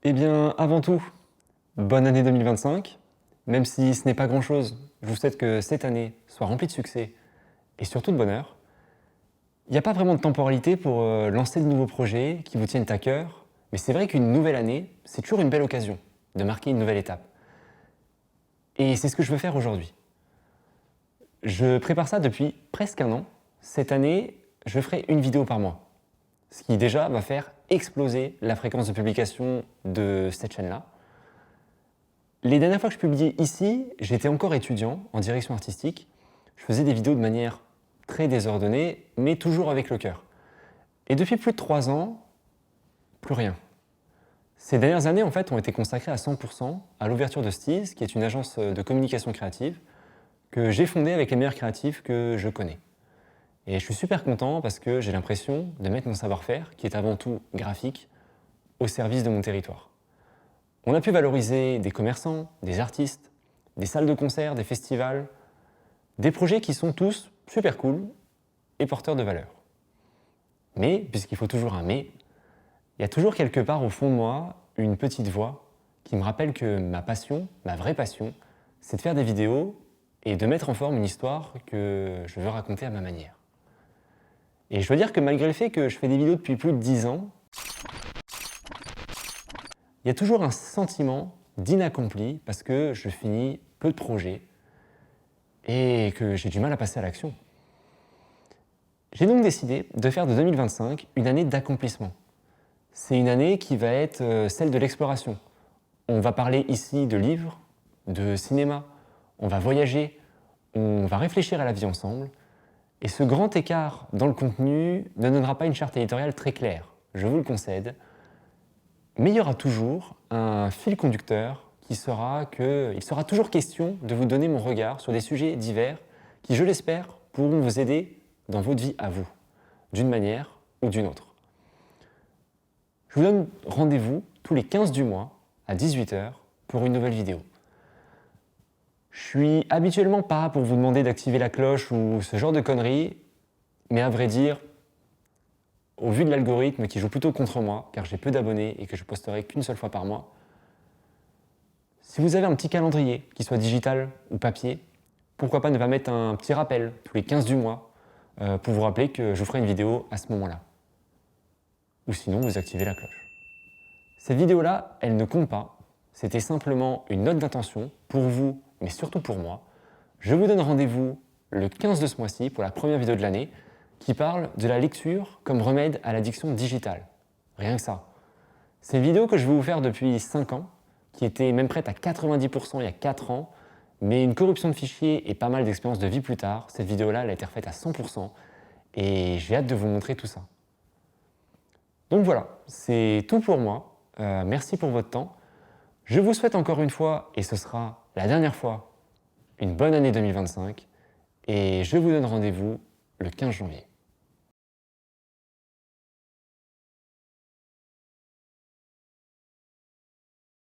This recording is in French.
Eh bien, avant tout, bonne année 2025. Même si ce n'est pas grand-chose, je vous souhaite que cette année soit remplie de succès et surtout de bonheur. Il n'y a pas vraiment de temporalité pour lancer de nouveaux projets qui vous tiennent à cœur, mais c'est vrai qu'une nouvelle année, c'est toujours une belle occasion de marquer une nouvelle étape. Et c'est ce que je veux faire aujourd'hui. Je prépare ça depuis presque un an. Cette année, je ferai une vidéo par mois, ce qui déjà va faire exploser la fréquence de publication de cette chaîne-là. Les dernières fois que je publiais ici, j'étais encore étudiant en direction artistique. Je faisais des vidéos de manière très désordonnée, mais toujours avec le cœur. Et depuis plus de 3 ans, plus rien. Ces dernières années, en fait, ont été consacrées à 100% à l'ouverture de Steez, qui est une agence de communication créative que j'ai fondée avec les meilleurs créatifs que je connais. Et je suis super content parce que j'ai l'impression de mettre mon savoir-faire, qui est avant tout graphique, au service de mon territoire. On a pu valoriser des commerçants, des artistes, des salles de concert, des festivals, des projets qui sont tous super cool et porteurs de valeur. Mais, puisqu'il faut toujours un mais, il y a toujours quelque part au fond de moi une petite voix qui me rappelle que ma passion, ma vraie passion, c'est de faire des vidéos et de mettre en forme une histoire que je veux raconter à ma manière. Et je dois dire que malgré le fait que je fais des vidéos depuis plus de 10 ans, il y a toujours un sentiment d'inaccompli parce que je finis peu de projets et que j'ai du mal à passer à l'action. J'ai donc décidé de faire de 2025 une année d'accomplissement. C'est une année qui va être celle de l'exploration. On va parler ici de livres, de cinéma, on va voyager, on va réfléchir à la vie ensemble. Et ce grand écart dans le contenu ne donnera pas une charte éditoriale très claire, je vous le concède. Mais il y aura toujours un fil conducteur qui sera qu'il sera toujours question de vous donner mon regard sur des sujets divers qui, je l'espère, pourront vous aider dans votre vie à vous, d'une manière ou d'une autre. Je vous donne rendez-vous tous les 15 du mois à 18h pour une nouvelle vidéo. Je suis habituellement pas pour vous demander d'activer la cloche ou ce genre de conneries, mais à vrai dire, au vu de l'algorithme qui joue plutôt contre moi, car j'ai peu d'abonnés et que je posterai qu'une seule fois par mois, si vous avez un petit calendrier, qui soit digital ou papier, pourquoi pas ne pas mettre un petit rappel tous les 15 du mois pour vous rappeler que je vous ferai une vidéo à ce moment-là. Ou sinon, vous activez la cloche. Cette vidéo-là, elle ne compte pas. C'était simplement une note d'intention pour vous, mais surtout pour moi. Je vous donne rendez-vous le 15 de ce mois-ci pour la première vidéo de l'année qui parle de la lecture comme remède à l'addiction digitale. Rien que ça. C'est une vidéo que je vais vous faire depuis 5 ans, qui était même prête à 90% il y a 4 ans, mais une corruption de fichiers et pas mal d'expériences de vie plus tard, cette vidéo-là, elle a été refaite à 100% et j'ai hâte de vous montrer tout ça. Donc voilà, c'est tout pour moi. Merci pour votre temps. Je vous souhaite encore une fois, et ce sera la dernière fois, une bonne année 2025 et je vous donne rendez-vous le 15 janvier.